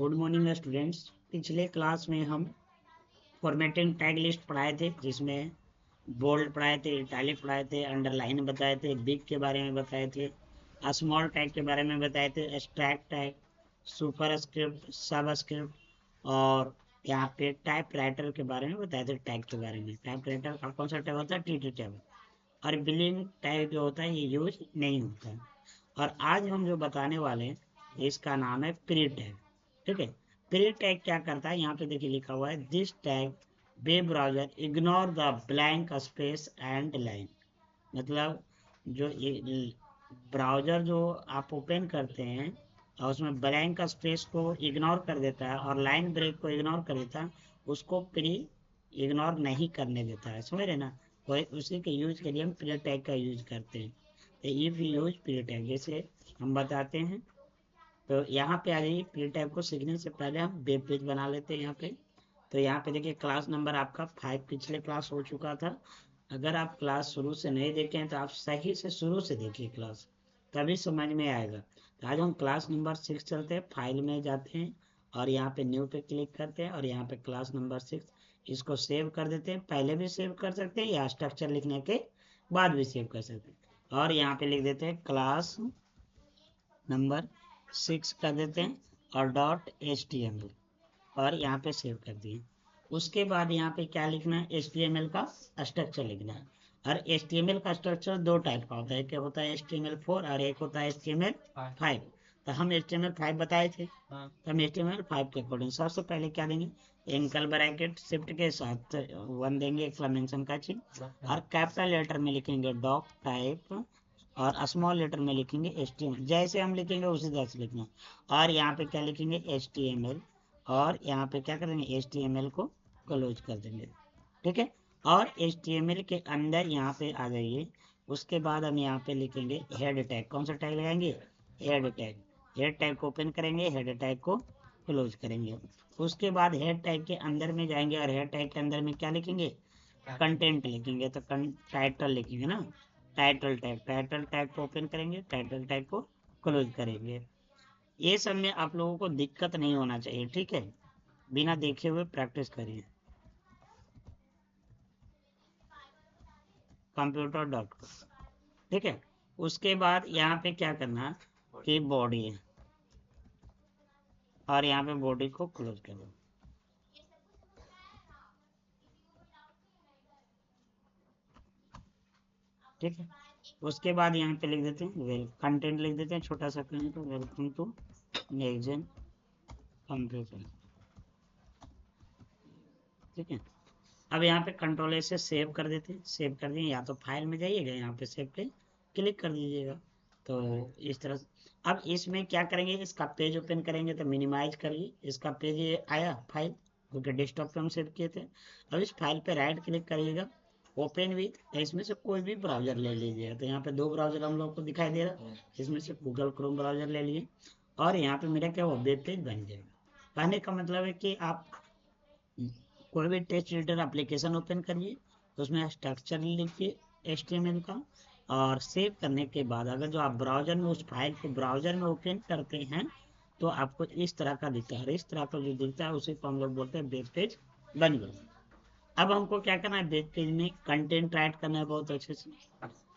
Good morning students. पिछले class में हम फॉर्मेटिंग टैग लिस्ट पढ़ाए थे, जिसमें बोल्ड पढ़ाए थे, इटैलिक पढ़ाए थे, अंडरलाइन बताए थे, बिग के बारे में बताए थे, स्मॉल टैग के बारे में बताए थे, एक्सट्रैक्ट टैग, सुपर स्क्रिप्ट, सब स्क्रिप्ट और यहाँ पे टाइप राइटर के बारे में बताए थे। टैग के बारे में, टाइप राइटर का कौन सा टैग होता है? T tag. और बिलिंग टैग जो होता है ये यूज नहीं होता है। और आज हम जो बताने वाले हैं इसका नाम है प्री टैग। ठीक है, प्री टैग क्या करता है? यहाँ पे देखिए लिखा हुआ है, this tag web browser ignore the blank space and line. मतलब जो ब्राउजर जो आप ओपन करते हैं और उसमें ब्लैंक स्पेस को इग्नोर कर देता है और लाइन ब्रेक को इग्नोर कर देता है, उसको प्री इग्नोर नहीं करने देता है। समझ रहे ना? वही उसी के यूज के लिए हम प्री टैग का यूज करते हैं। तो if you use pre tag, जैसे हम बताते हैं, तो यहाँ पे आ जाइए। प्री टैग को सीखने से पहले हम वेब पेज बना लेते हैं यहाँ पे। तो यहाँ पे देखिए, क्लास नंबर आपका 5 पिछले क्लास हो चुका था। अगर आप क्लास शुरू से नहीं देखे हैं तो आप सही से शुरू से देखिए क्लास, तभी समझ में आएगा। तो आज हम क्लास नंबर 6 चलते हैं, फाइल में जाते हैं और यहाँ पे न्यू पे क्लिक करते हैं और यहाँ पे क्लास नंबर 6 इसको सेव कर देते हैं। पहले भी सेव कर सकते हैं या स्ट्रक्चर लिखने के बाद भी सेव कर सकते हैं। और यहाँ पे लिख देते हैं क्लास नंबर 6 कर देते हैं और .html और यहाँ पे सेव कर दिए। उसके बाद यहाँ पे क्या लिखना है? HTML का स्ट्रक्चर लिखना है। और HTML का स्ट्रक्चर दो टाइप का होता है, एक होता है HTML4 और एक होता है HTML5। तो हम HTML5 बताए थे, तो हम HTML5 के अकॉर्डिंग सबसे पहले क्या देंगे? एंकल ब्रैकेट शिफ्ट के साथ 1 देंगे, एक्सक्लेमेशन का चिन्ह, और कैपिटल लेटर में लिखेंगे डॉक टाइप और स्मॉल लेटर में लिखेंगे HTML। जैसे हम लिखेंगे उसी तरह से लिखना। और यहाँ पे क्या लिखेंगे? HTML। और यहाँ पे क्या करेंगे? HTML को क्लोज कर देंगे। ठीक है, और HTML के अंदर यहाँ पे आ जाइए। उसके बाद हम यहाँ पे लिखेंगे हेड टैग। कौन सा टैग लगाएंगे? Head tag. हेड टैग को ओपन करेंगे, हेड टैग को क्लोज करेंगे। उसके बाद हेड टैग के अंदर में जाएंगे और हेड टैग के अंदर में क्या लिखेंगे? कंटेंट लिखेंगे। तो टाइटल लिखेंगे ना, टाइटल टैग। टाइटल टैग को ओपन करेंगे, टाइटल टैग को क्लोज करेंगे। ये सब में आप लोगों को दिक्कत नहीं होना चाहिए, ठीक है? बिना देखे हुए प्रैक्टिस करिए। computer.com। ठीक है, उसके बाद यहाँ पे क्या करना कि बॉडी है और यहाँ पे बॉडी को क्लोज करो। ठीक है, उसके बाद यहाँ पे लिख देते हैं वेल कंटेंट, लिख देते हैं छोटा सा content, welcome to next computer. ठीक है, अब यहाँ पे कंट्रोल से सेव कर देते हैं। सेव कर दिए, या तो फाइल में जाइएगा, यहाँ पे सेव पे क्लिक कर दीजिएगा। तो इस तरह से अब इसमें क्या करेंगे? इसका पेज ओपन करेंगे तो मिनिमाइज करिए, इसका पेज ये आया फाइल, क्योंकि डेस्कटॉप पे हम सेव किए थे। अब इस फाइल पे राइट क्लिक करिएगा, ओपन विथ, इसमें से कोई भी ब्राउजर ले लीजिएगा। तो यहाँ पे दो ब्राउजर हम लोग को दिखाई दे रहा है, इसमें से गूगल क्रोम ब्राउजर ले लिए और यहाँ पे मेरा क्या हुआ? वेब पेज बन जाएगा। कहने का मतलब है कि आप कोई भी टेक्स्ट एडिटर एप्लीकेशन ओपन करिए, तो उसमें स्ट्रक्चर लिखिए HTML का, और सेव करने के बाद अगर जो आप ब्राउजर में उस फाइल को ब्राउजर में ओपन करते हैं तो आपको इस तरह का दिखता है। इस तरह का जो दिखता है उसी को हम लोग बोलते हैं वेब पेज बन गया। अब हमको क्या करना है? वेब पेज में कंटेंट राइट करना है बहुत अच्छे से।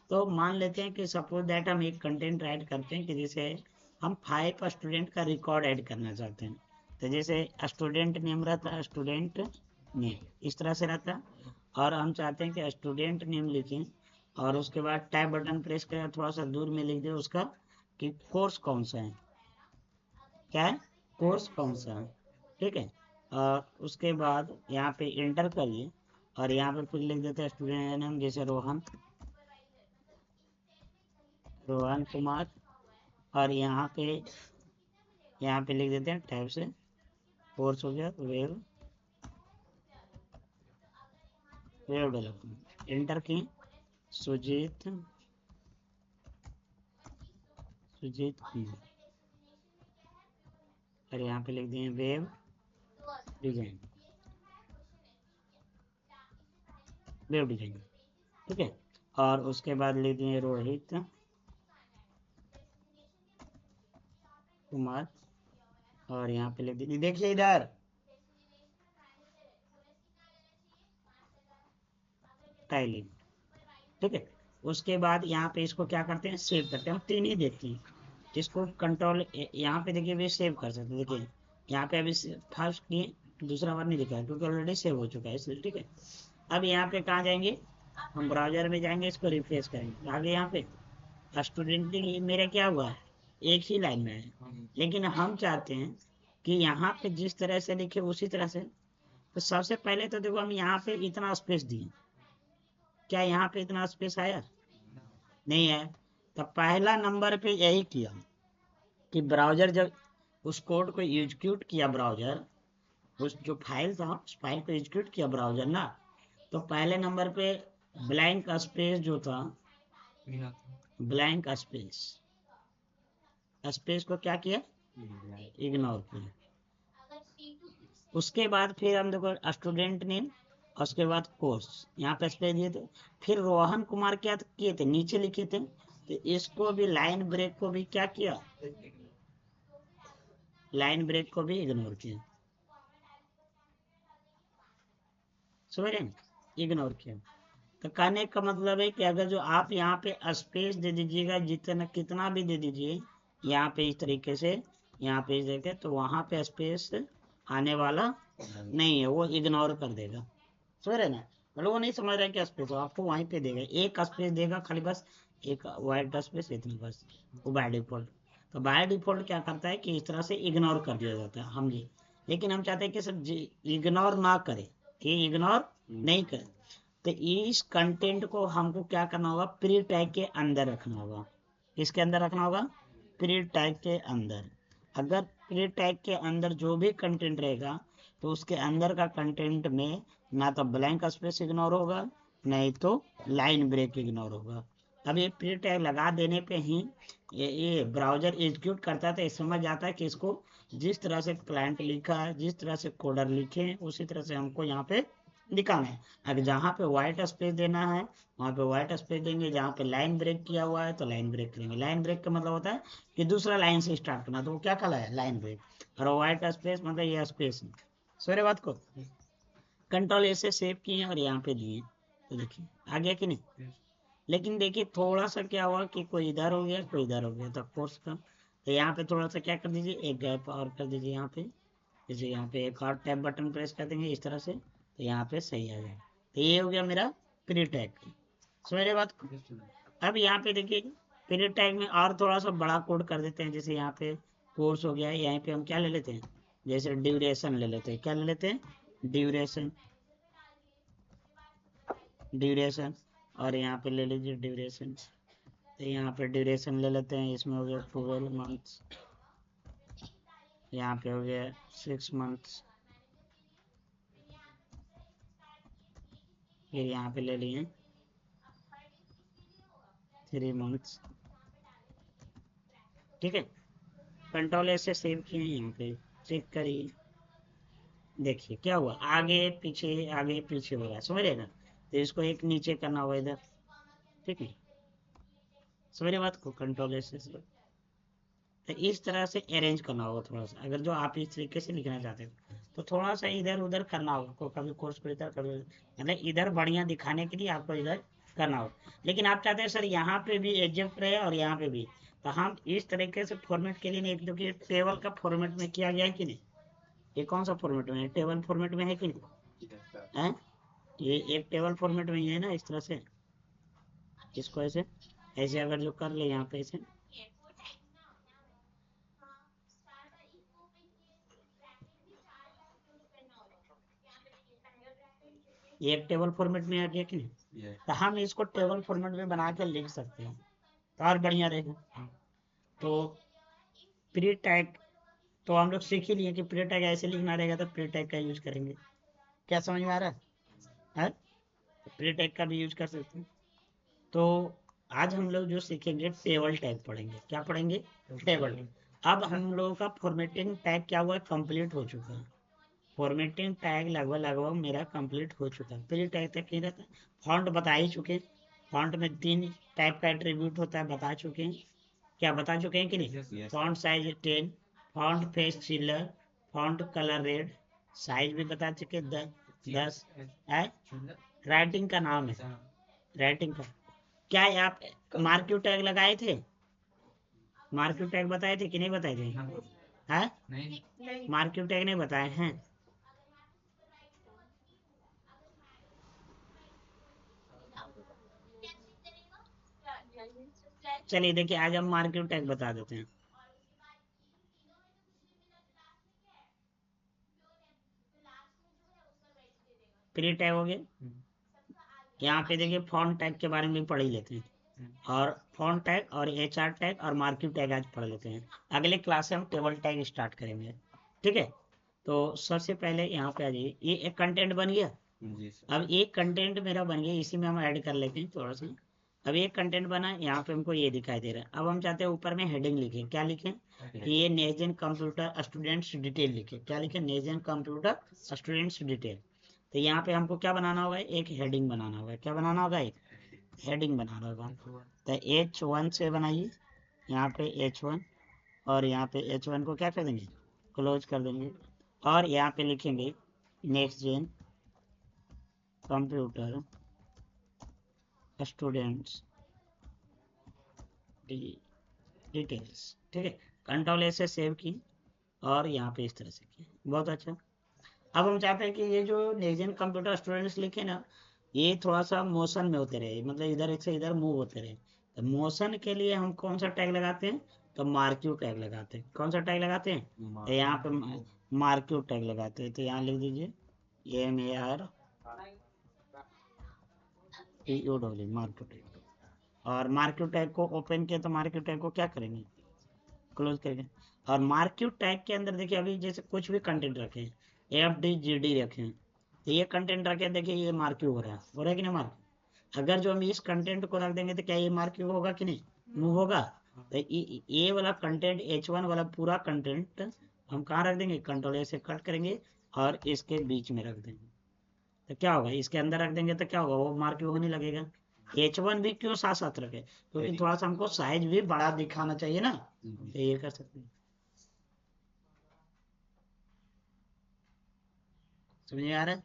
तो मान लेते हैं कि सपोज दैट हम एक कंटेंट राइट करते हैं कि जैसे हम 5 स्टूडेंट का रिकॉर्ड ऐड करना चाहते हैं। तो जैसे स्टूडेंट नेम रहता है, स्टूडेंट नेम इस तरह से रहता है, और हम चाहते हैं कि स्टूडेंट नेम लिखें और उसके बाद टैब बटन प्रेस करें, थोड़ा सा दूर में लिख दें उसका कि कोर्स कौन सा है, क्या है, कोर्स कौन सा है। ठीक है, और उसके बाद यहाँ पे इंटर करिए और यहाँ पर कुछ लिख देते हैं स्टूडेंट नेम, जैसे रोहन, रोहन कुमार। और यहाँ पे लिख देते हैं टैब से कोर्स हो गया वेब डेवलपमेंट। इंटर की सुजीत, सुजीत कुमार। और यहाँ पे लिख दिए वेब डिजाइन, वेब डिजाइन। ठीक है, और उसके बाद लिख दिए रोहित कुमार और यहाँ पे लिख दीजिए, देखिए इधर टाइलिंग। ठीक है, उसके बाद यहाँ पे इसको क्या करते हैं, सेव करते हैं। हम 3 ही देते हैं, इसको कंट्रोल यहाँ पे देखिए भी सेव कर सकते हैं। देखिए यहाँ पे अभी फर्स्ट किए, दूसरा बार नहीं दिखा है क्योंकि ऑलरेडी सेव हो चुका है इसलिए। ठीक है, अब यहाँ पे कहाँ जाएंगे, हम ब्राउजर में जाएंगे, इसको रिफ्रेश करेंगे। आगे यहाँ पे स्टूडेंट मेरा क्या हुआ है, एक ही लाइन में है, लेकिन हम चाहते हैं कि यहाँ पे जिस तरह से लिखे उसी तरह से। तो सबसे पहले तो देखो हम यहाँ पे इतना स्पेस दिए, क्या यहाँ पे इतना स्पेस आया, नहीं है। तो पहला नंबर पे यही किया कि ब्राउजर जब उस कोड को एग्जीक्यूट किया, ब्राउजर उस जो फाइल था उस फाइल को एग्जीक्यूट किया ब्राउजर ना, तो पहले नंबर पे ब्लैंक स्पेस जो था, ब्लैंक स्पेस, स्पेस को क्या किया, इग्नोर किया। उसके बाद फिर हम देखो स्टूडेंट नेम, उसके बाद कोर्स, यहाँ पे स्पेस दिए थे। फिर रोहन कुमार क्या किए थे, नीचे लिखे थे, तो इसको भी लाइन ब्रेक को भी क्या किया, लाइन ब्रेक को भी इग्नोर किया। समझ रहे हैं, इग्नोर किया। तो कहने का मतलब है कि अगर जो आप यहाँ पे स्पेस दे दीजिएगा, जितना कितना भी दे दीजिए यहाँ पे इस तरीके से, यहाँ पे इस तरीके, तो वहां पे स्पेस आने वाला नहीं है, वो इग्नोर कर देगा। समझ रहे ना, मतलब वो नहीं समझ रहा है कि स्पेस हो, आपको वहीं पे देगा, एक स्पेस देगा खाली, बस एक वाइट स्पेस, इतनी बस, वो बाय डिफॉल्ट। तो बाय डिफॉल्ट क्या करता है कि इस तरह से इग्नोर कर दिया जाता है हम ये। लेकिन हम चाहते हैं कि सब इग्नोर ना करे, कि इग्नोर नहीं करे। तो इस कंटेंट को हमको क्या करना होगा, प्री टैग के अंदर रखना होगा। किसके अंदर रखना होगा, प्री टैग के अंदर। अगर प्री टैग के अंदर जो भी कंटेंट रहेगा, तो उसके अंदर का कंटेंट में ना तो ब्लैंक स्पेस इग्नोर होगा, नहीं तो लाइन ब्रेक इग्नोर होगा। अब ये प्री टैग लगा देने पे ही ये ब्राउजर एग्जीक्यूट करता है, तो समझ जाता है कि इसको जिस तरह से क्लाइंट लिखा है, जिस तरह से कोडर लिखे हैं, उसी तरह से हमको यहाँ पे दिखाना है। अगर जहाँ पे व्हाइट स्पेस देना है वहाँ पे व्हाइट स्पेस देंगे, जहाँ पे लाइन ब्रेक किया हुआ है तो लाइन ब्रेक करेंगे। लाइन ब्रेक का मतलब होता है कि दूसरा लाइन से स्टार्ट करना, तो वो क्या कहला है, लाइन ब्रेक। और व्हाइट स्पेस मतलब ये स्पेस है। सो बात को कंट्रोल ऐसे सेव किए और यहाँ पे दिए, तो देखिए आ गया कि नहीं। लेकिन देखिए थोड़ा सा क्या हुआ कि कोई इधर हो गया कोई इधर हो गया, तो कोर्स का, तो यहाँ पे थोड़ा सा क्या कर दीजिए, एक गैप और कर दीजिए यहाँ पे। जैसे यहाँ पे एक और टैब बटन प्रेस कर देंगे इस तरह से, तो यहाँ पे सही आ जाएगा। तो ये हो गया मेरा प्री टैग। समझ रहे बात को। अब यहाँ पे देखिए प्री टैग में और थोड़ा सा बड़ा कोड कर देते हैं। जैसे यहाँ पे कोर्स हो गया है, यहाँ पे हम क्या ले लेते हैं, जैसे ड्यूरेशन ले लेते हैं। क्या ले लेते हैं, ड्यूरेशन, ड्यूरेशन। और यहाँ पे ले लीजिए ड्यूरेशन, तो यहाँ पे ड्यूरेशन ले लेते हैं, इसमें हो गया 12 मंथ्स, यहाँ पे हो गया 6 मंथ्स। फिर यहाँ पे ले लिए 3 मंथ्स। ठीक है, कंट्रोल ऐसे सेव किए हैं, यहाँ पे चेक करिए, देखिए क्या हुआ, आगे पीछे हो रहा है। समझ रहे ना, तो इसको एक नीचे करना होगा इधर। ठीक है, समझ बात को, कंट्रोल ऐसे से, तो इस तरह से अरेंज करना होगा थोड़ा सा। अगर जो आप इस तरीके से लिखना चाहते हो तो थोड़ा सा इधर उधर करना होगा, को कभी कोर्स को इधर कभी, मतलब इधर बढ़िया दिखाने के लिए आपको इधर करना होगा। लेकिन आप चाहते हैं सर यहाँ पे भी एडजस्ट रहे और यहाँ पे भी, तो हम इस तरीके से फॉर्मेट के लिए नहीं, क्योंकि टेबल का फॉर्मेट में किया गया है कि नहीं, ये कौन सा फॉर्मेट में है, टेबल फॉर्मेट में है कि नहीं है, ये एक टेबल फॉर्मेट में ही है ना, इस तरह से। इसको ऐसे ऐसे अगर जो कर ले यहाँ पे ऐसे, ये एक टेबल फॉर्मेट में आ गया कि नहीं, तो हम इसको टेबल फॉर्मेट में बना के लिख सकते हैं, तो और बढ़िया रहेगा। तो प्री टैग तो हम लोग सीख ही लिए कि प्री टैग ऐसे लिखना रहेगा, तो प्री टैग का यूज करेंगे। क्या समझ में आ रहा है, प्री टैग का भी यूज कर सकते हैं। तो आज हम लोग जो सीखेंगे टेबल टैग पढ़ेंगे। क्या पढ़ेंगे, टेबल टैग। अब हम लोगों का फॉर्मेटिंग टैग क्या हुआ है, कंप्लीट हो चुका है। फॉर्मेटिंग टैग लगभग लगभग मेरा कंप्लीट हो चुका है। प्री टैग तक नहीं रहता, फॉन्ट बता ही चुके, फॉन्ट में 3 टाइप का एट्रीब्यूट होता है, बता चुके हैं। क्या बता चुके हैं कि नहीं, फॉन्ट साइज 10, फॉन्ट फेस चिल्लर, फॉन्ट कलर रेड, साइज भी बता चुके 10 है। राइटिंग का नाम है, राइटिंग का क्या है। आप मार्क्यू टैग लगाए थे, मार्क्यू टैग बताए थे कि नहीं बताए थे? है मार्क्यू टैग नहीं बताए हैं। चलिए देखिए आज हम मार्क्यू टैग बता देते हैं। प्री टैग हो गया। यहाँ पे देखिए फॉन्ट टैग के बारे में पढ़ ही लेते हैं, और फॉन्ट टैग और एचआर टैग और मार्क्यू टैग आज पढ़ लेते हैं। अगले क्लास से हम टेबल टैग स्टार्ट करेंगे, ठीक है। तो सबसे पहले यहाँ पे आ जाइए, ये एक कंटेंट बन गया। अब एक कंटेंट मेरा बन गया, इसी में हम ऐड कर लेते हैं थोड़ा सा। अब एक कंटेंट बना, यहाँ पे हमको ये दिखाई दे रहा है। अब हम चाहते हैं ऊपर में हेडिंग लिखें, क्या लिखें कि ये नेजन कंप्यूटर स्टूडेंट्स डिटेल लिखे। क्या लिखे? Nasion computer students detail. तो यहाँ पे हमको क्या बनाना होगा? एक हेडिंग बनाना होगा। क्या बनाना होगा? एक हेडिंग बनाना होगा। तो H1 से बनाइए, यहाँ पे H1, और यहाँ पे H1 को क्या कर देंगे? क्लोज कर देंगे। और यहाँ पे लिखेंगे next gen computer students details, ठीक है। कंट्रोल से सेव की, और यहाँ पे इस तरह से की, बहुत अच्छा। अब हम चाहते हैं कि ये जो नेक्स्ट कंप्यूटर स्टूडेंट्स लिखे ना, ये थोड़ा सा मोशन में होते रहे, मतलब इधर से इधर मूव होते रहे। तो मोशन के लिए हम कौन सा टैग लगाते हैं? तो मार्क्यू टैग लगाते हैं। कौन सा टैग लगाते हैं? तो यहाँ पे मार्क्यू टैग लगाते हैं। तो यहाँ लिख दीजिए MARQU मार्क्यू टैग। और मार्क्यू टैग को ओपन किया तो मार्क्यू टैग को क्या करेंगे? क्लोज करेंगे। और मार्क्यू टैग के अंदर देखिए, अभी जैसे कुछ भी कंटेंट रखें, FDGD रखें, तो ये कंटेंट रखें, देखिए ये मार्क्यू हो रहा है कि नहीं मार्क्यू? अगर जो हम इस कंटेंट को रख देंगे तो क्या ये मार्क्यू होगा कि नहीं? मूव होगा। तो ये वाला कंटेंट H1 वाला पूरा कंटेंट हम कहाँ रख देंगे? कंट्रोल से कट करेंगे और इसके बीच में रख देंगे। तो क्या होगा? इसके अंदर रख देंगे तो क्या होगा? वो मार्क्यू होने लगेगा। H1 भी क्यों साथ साथ रखे? क्योंकि थोड़ा सा हमको साइज भी बड़ा दिखाना चाहिए ना, तो ये कर सकते हैं। समझ में आ रहा है?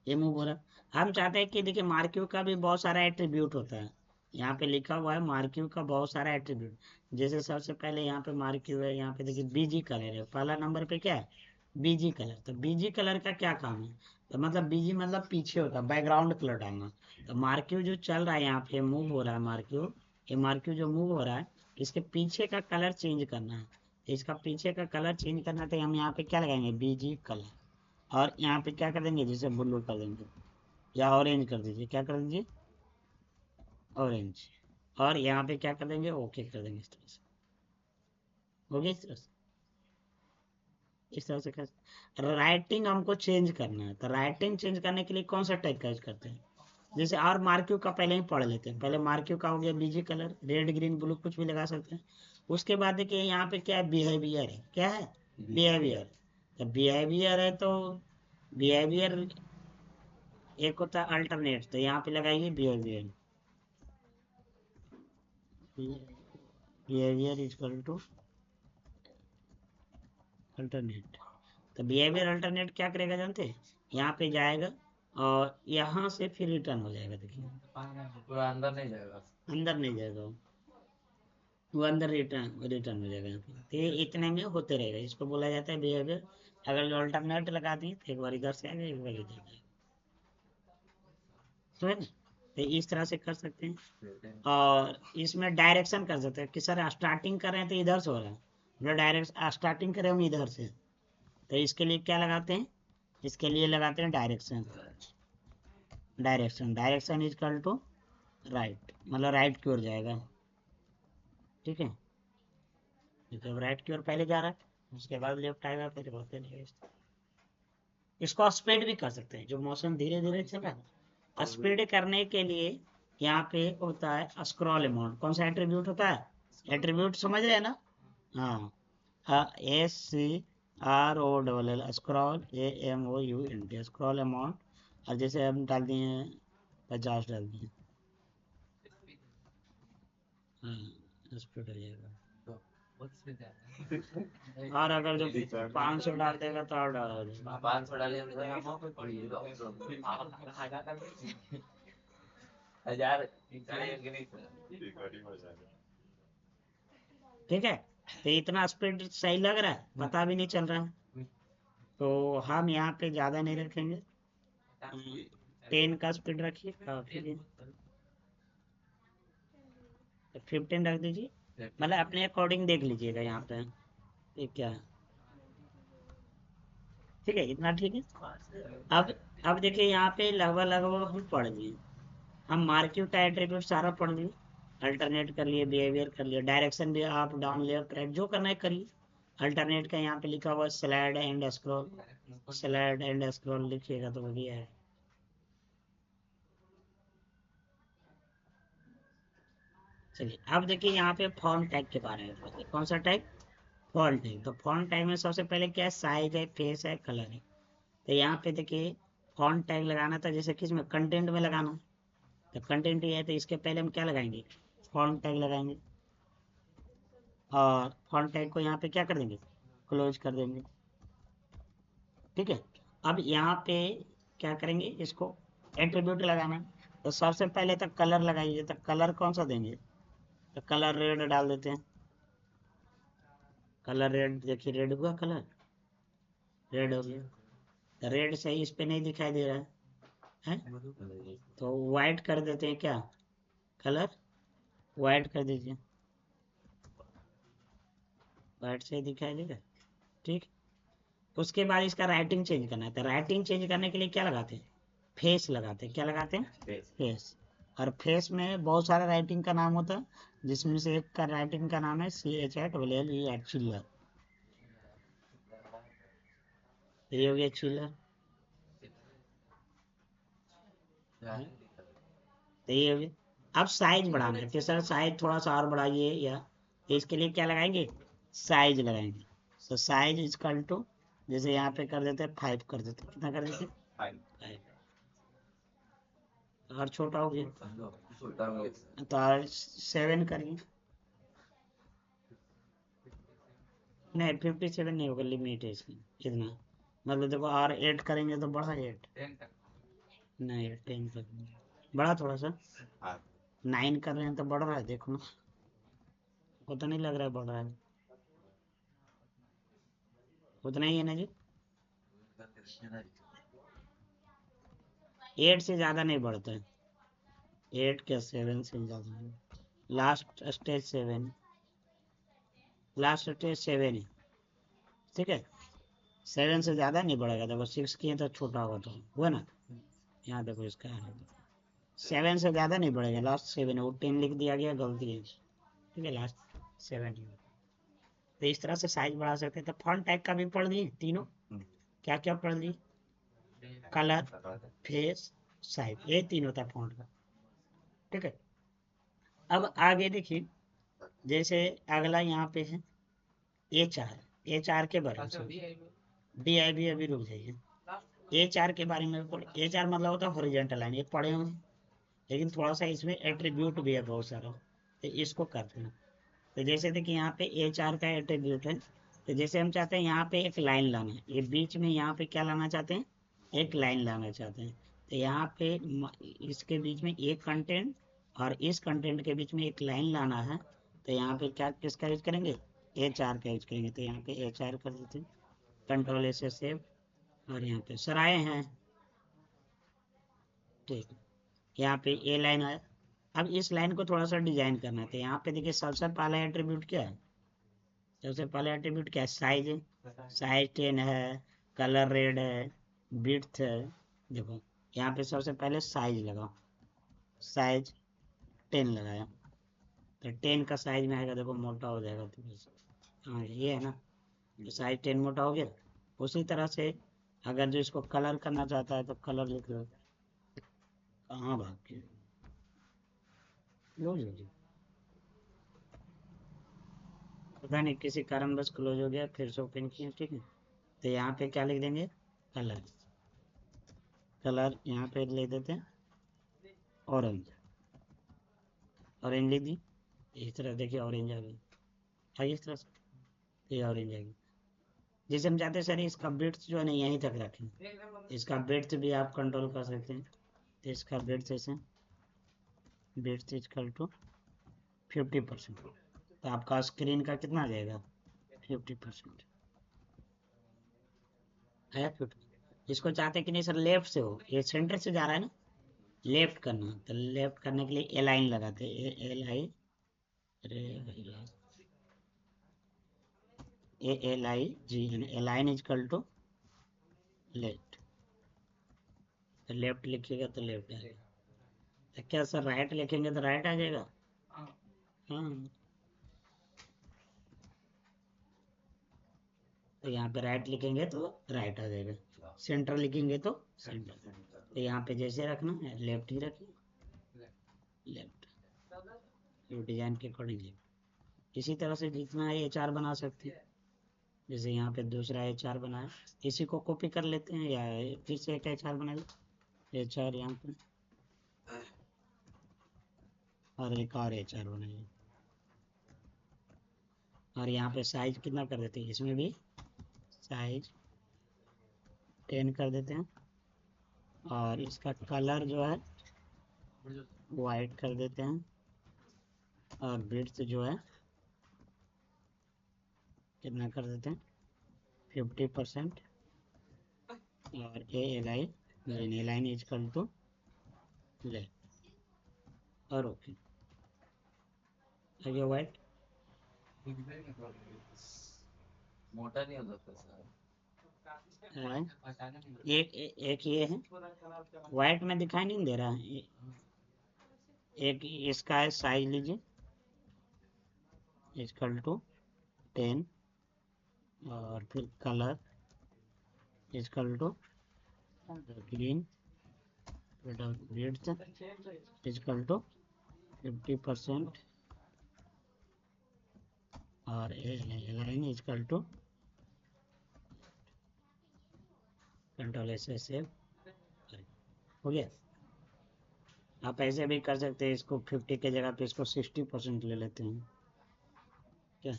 ये मूव हो रहा है। हम चाहते हैं कि देखिए मार्क्यू का भी बहुत सारा एट्रीब्यूट होता है। यहाँ पे लिखा हुआ है मार्क्यू का बहुत सारा एट्रीब्यूट। जैसे सबसे पहले यहाँ पे मार्क्यू है, यहाँ पे देखिए बीजी कलर है, पहला नंबर पे क्या है? BG colour. तो बीजी कलर का क्या काम है? तो मतलब बीजी मतलब पीछे होता है, बैकग्राउंड कलर डालना। तो मार्क्यू जो चल रहा है यहाँ पे, मूव हो रहा है मार्क्यू, ये मार्क्यू जो मूव हो रहा है, इसके पीछे का कलर चेंज करना है। इसका पीछे का कलर चेंज करना है, तो हम यहाँ पे क्या लगाएंगे? BG colour. और यहाँ पे क्या कर देंगे? जैसे ब्लू कर देंगे, या ऑरेंज कर दीजिए। क्या कर दीजिए? ऑरेंज। और यहाँ पे क्या कर देंगे? ओके कर देंगे। इस तरह से हो गया। इस तरह से कर। राइटिंग हमको चेंज करना है, तो राइटिंग चेंज करने के लिए कौन सा टैग यूज करते हैं? जैसे और मार्क्यू का पहले ही पढ़ लेते हैं। पहले मार्क्यू का हो गया BG colour, red green blue कुछ भी लगा सकते हैं। उसके बाद देखिए यहाँ पे क्या है? बिहेवियर है। क्या है? बिहेवियर। तो बिहेवियर है, तो बिहेवियर एक होता है अल्टरनेट, तो यहाँ पे लगाइए behaviour. Behaviour equal to alternate. तो बिहेवियर अल्टरनेट क्या करेगा जानते हैं? यहाँ पे जाएगा और यहाँ से फिर रिटर्न हो जाएगा। देखिए पूरा अंदर नहीं जाएगा। अंदर नहीं जाएगा वो अंदर रिटर्न रिटर्न हो जाएगा यहाँ पे। तो ये इतने में होते रहेगा, इसको बोला जाता है बिहेवियर। अगर जो अल्टरनेट लगा दिए तो एक बार इधर से आएगा, एक बार इधर जाएगा। समझ में? तो इस तरह से कर सकते हैं। और इसमें डायरेक्शन कर सकते हैं कि सर स्टार्टिंग कर रहे हैं तो इधर से हो रहा है, मतलब डायरेक्ट स्टार्टिंग करें हम इधर से, तो इसके लिए क्या लगाते हैं? इसके लिए लगाते हैं direction. Direction is equal to right, मतलब राइट की ओर जाएगा। ठीक है, जब राइट की ओर पहले जा रहा है, उसके बाद लेफ्ट आएगा, फिर होते रहेगा। इसको स्पीड भी कर सकते हैं, जो मौसम धीरे धीरे चल रहा है, स्पीड करने के लिए यहाँ पे होता है स्क्रॉल अमाउंट। कौन सा एट्रीब्यूट होता है? एट्रीब्यूट समझ रहे हैं ना? हाँ, SCROLL, scroll, AMOUNT, scroll amount. और जैसे हम डाल दिए 50 डाल दिए, हाँ स्पीड हो जाएगा। और अगर जो 500 डाल देगा तो और डाल देगा। 500 डालिए तो हजार ठीक है, तो इतना स्पीड सही लग रहा है, पता भी नहीं चल रहा है। तो हम यहाँ पे ज़्यादा नहीं रखेंगे, 10 का स्पीड रखिए, काफी है। 15 रख दीजिए, मतलब अपने अकॉर्डिंग देख लीजिएगा यहाँ पे ये क्या है। ठीक है, इतना ठीक है। अब देखिए यहाँ पे लगभग लगभग हम पढ़ लिए, हम मार्क्यूट एट्रीब्यूट सारा पढ़ लिए, अल्टरनेट कर लिए, बिहेवियर कर लिए, डायरेक्शन भी अप डाउन लेफ्ट राइट जो करना है करिए। अल्टरनेट का यहाँ पे लिखा हुआ slide and scroll, slide and scroll लिखिएगा तो बढ़िया है। चलिए अब देखिए यहाँ पे फॉन्ट टैग के बारे में पढ़िए। कौन सा टैग? Font tag. तो फॉन्ट टैग में सबसे पहले क्या है, साइज है, फेस है, कलर है। तो यहाँ पे देखिए फॉन्ट टैग लगाना था, जैसे किस में, कंटेंट में लगाना है। तो कंटेंट ही है तो इसके पहले हम क्या लगाएंगे, फॉन्ट टैग लगाएंगे। और फॉन्ट टैग को यहाँ पे क्या कर देंगे, क्लोज कर देंगे। ठीक है, अब यहाँ पे क्या करेंगे, इसको एट्रीब्यूट लगाना है। तो सबसे पहले तो कलर लगाइए, तो कलर कौन सा देंगे, तो कलर रेड डाल देते हैं। कलर रेड, देखिए रेड हुआ, कलर रेड हो गया। रेड सही इस पे नहीं दिखाई दे रहा है, तो वाइट कर देते हैं, क्या कलर वाइट कर दीजिए, वाइट से दिखाई देगा। ठीक, उसके बाद इसका राइटिंग चेंज करना है। तो राइटिंग चेंज करने के लिए क्या लगाते हैं, फेस लगाते हैं। क्या लगाते हैं, फेस। और फेस में बहुत सारा राइटिंग का नाम होता है, जिसमें से एक का राइटिंग का नाम है CHILLER, चिल्लर। ये हो गया चिल्लर। तो ये हो गया। अब साइज बढ़ाना है कि सर साइज थोड़ा सा और बढ़ाइए, या इसके लिए क्या लगाएंगे, साइज लगाएंगे। तो साइज इजकल टू, जैसे यहाँ पे कर देते हैं 5 कर देते हैं, कितना कर देते हैं 5। और छोटा हो गया तो और 7 करिए। नहीं 57 नहीं होगा, लिमिट है इसकी इतना, मतलब देखो और 8 करेंगे तो बढ़ा 8, नहीं 10 तक बढ़ा थोड़ा सा, 9 कर रहे हैं तो बढ़ रहा है, देखो ना, उतना नहीं लग रहा है बढ़ रहा है, उतना ही है ना जी। 8 से ज़्यादा नहीं बढ़ता है, 8 क्या 7 से ज़्यादा है। लास्ट स्टेज 7, लास्ट स्टेज 7 है। ठीक है, 7 से ज़्यादा नहीं बढ़ेगा, देखो 6 किए तो छोटा होगा, तो हुआ ना। यहाँ देखो इसका है, 7 से ज़्यादा नहीं बढ़ेगा, लास्ट 7 है, वो 10 लिख दिया गया, गलती है। ठीक है, लास्ट 7 है। तो इस तरह से साइज बढ़ा सकते हैं। तो फॉन्ट टाइप का भी पढ़ लिए तीनों, क्या क्या पढ़ लिए, कलर, फेस, साइज, ये तीनों था फॉन्ट का। ठीक है, अब आगे देखिए, जैसे अगला यहाँ पे है HR के बारे में, DIB अभी रुक जाइए। HR के बारे में पढ़े, HR मतलब होता है हॉरिजॉन्टल लाइन, ये पढ़े होंगे, लेकिन थोड़ा सा इसमें एट्रीब्यूट भी है बहुत सारा, तो इसको करते हैं। तो जैसे देखिए यहाँ पे HR का एट्रीब्यूट है, तो जैसे हम चाहते हैं यहाँ पे एक लाइन लाना है, ये बीच में यहाँ पे क्या लाना चाहते हैं, एक लाइन लाना चाहते हैं। तो यहाँ पे इसके बीच में एक कंटेंट और इस कंटेंट के बीच में एक लाइन लाना है। तो यहाँ पे क्या, किसका यूज करेंगे, HR का यूज करेंगे। तो यहाँ पे HR कर देते हैं, कंट्रोल से सेव, और यहाँ पे सराय हैं। ठीक, यहाँ पे ये लाइन आया। अब इस लाइन को थोड़ा सा डिजाइन करना है। तो यहाँ पे देखिए सबसे पहला एट्रीब्यूट क्या है, सबसे पहले एट्रीब्यूट क्या है, साइज है। साइज 10 है, कलर रेड है, विड्थ है। देखो यहाँ पे सबसे पहले साइज लगाओ, साइज 10 लगाया, तो 10 का साइज में आएगा, देखो मोटा हो जाएगा थोड़ा सा। हाँ ये है ना, तो साइज 10 मोटा हो गया। उसी तरह से अगर जो इसको कलर करना चाहता है तो कलर लिख लो, कहाँ भाग के क्लोज हो गया, पता नहीं किसी कारणवश क्लोज हो गया, फिर से ओपन किया। ठीक है, तो यहाँ पे क्या लिख देंगे, कलर। कलर यहाँ पे ले देते हैं ऑरेंज, ऑरेंज लिख दी, इस तरह देखिए ऑरेंज आ गई। आइए इस तरह से ये ऑरेंज आएगी। जैसे हम चाहते हैं सर इसका बिट्स जो है ना यहीं तक रखें, इसका बिट्स भी आप कंट्रोल कर सकते हैं। तो इसका बिट्स ऐसे बिट्स इक्वल टू 50%, तो आपका स्क्रीन का कितना आ जाएगा 50% है 50। इसको चाहते हैं कि नहीं सर लेफ्ट से हो, ये सेंटर से जा रहा है ना, लेफ्ट करना, तो लेफ्ट करने के लिए ए लाइन लगाते हैं, L I L I G, a line equal to left, तो लेफ्ट लिखिएगा तो लेफ्ट आएगा। तो क्या सर राइट लिखेंगे तो राइट आ जाएगा? हाँ, तो यहाँ पे राइट लिखेंगे तो राइट आ जाएगा, सेंटर लिखेंगे तो सेंटर। तो यहाँ पे जैसे रखना है लेफ्ट ही रखिए, लेफ्ट डिजाइन के अकॉर्डिंग लेफ्ट। इसी तरह से जितना है एच आर बना सकते हैं। जैसे यहाँ पे दूसरा एच आर बनाया, इसी को कॉपी कर लेते हैं या फिर से एक एच आर बना लो, एच आर यहाँ पे और एक और एच आर बनाइए, और यहाँ पे साइज कितना कर देते हैं, इसमें भी साइज 10 कर देते हैं, और इसका कलर जो है वाइट कर देते हैं, और ब्रिड्थ जो है कितना कर देते हैं 50%, और ए लाइन इक्वल टू लेफ्ट और ओके आगे वाइट। मोटा नहीं हो सकता सर। एक ये है वाइट में दिखाई नहीं दे रहा है, एक इसका है साइज लीजिए इक्वल टू 10, और फिर colour equal to green width equal to 50%, और लाइन इक्वल टू कंट्रोल ऐसे सेव हो गया। आप ऐसे भी कर सकते हैं, इसको 50 के जगह पे इसको 60% ले लेते हैं क्या।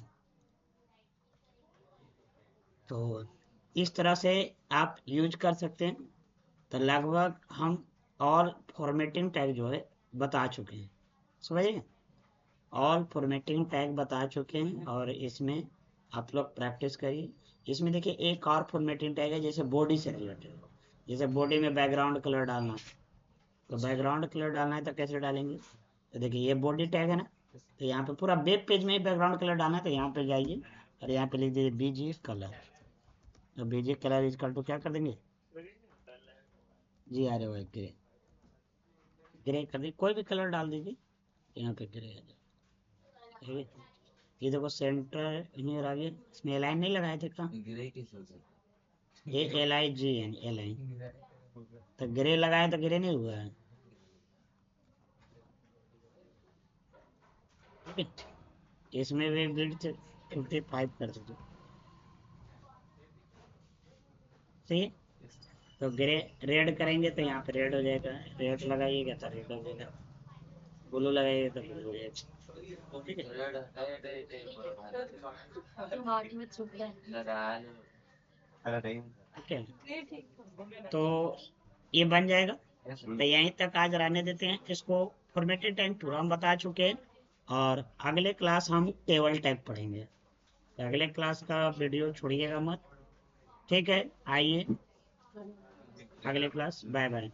तो इस तरह से आप यूज कर सकते हैं। तो लगभग हम और फॉर्मेटिंग टैग जो है बता चुके हैं, समझिए ऑल फॉर्मेटिंग टैग बता चुके हैं, और इसमें आप लोग प्रैक्टिस करिए। इसमें देखिए एक और फॉर्मेटिंग टैग है जैसे बॉडी से रिलेटेड, जैसे बॉडी में बैकग्राउंड कलर डालना, तो बैकग्राउंड कलर डालना है तो कैसे डालेंगे। तो देखिए ये बॉडी टैग है ना, तो यहाँ पे पूरा वेब पेज में बैकग्राउंड कलर डालना है, तो यहाँ पे जाइए और यहाँ पे लिख दीजिए बीजी कलर, तो बीजी कलर इजकल टू क्या कर देंगे जी आ रहे हो ग्रे, ग्रे कर दीजिए, कोई भी कलर डाल दीजिए, यहाँ पे ग्रे आ जाए। ये देखो सेंटर हियर आ गया, इसमें लाइन नहीं लगाए थे क्या, ग्रे किस हो सकता A L I G N L I, तो ग्रे लगाए तो ग्रे नहीं हुआ है, ठीक है। इसमें भी विड्थ 55 कर दीजिए, सही है। तो ग्रे रेड करेंगे तो यहाँ पे रेड हो जाएगा, रेड लगाइएगा तो रेड हो जाएगा, ब्लू लगाइएगा तो ब्लू हो जाएगा, ठीक है। ओके, तो ये बन जाएगा। तो यहीं तक आज रहने देते हैं इसको, फॉर्मेटेड टैग पूरा हम बता चुके हैं, और अगले क्लास हम टेबल टैग पढ़ेंगे। तो अगले क्लास का वीडियो छोड़िएगा मत, ठीक है। आइए अगले क्लास, बाय बाय।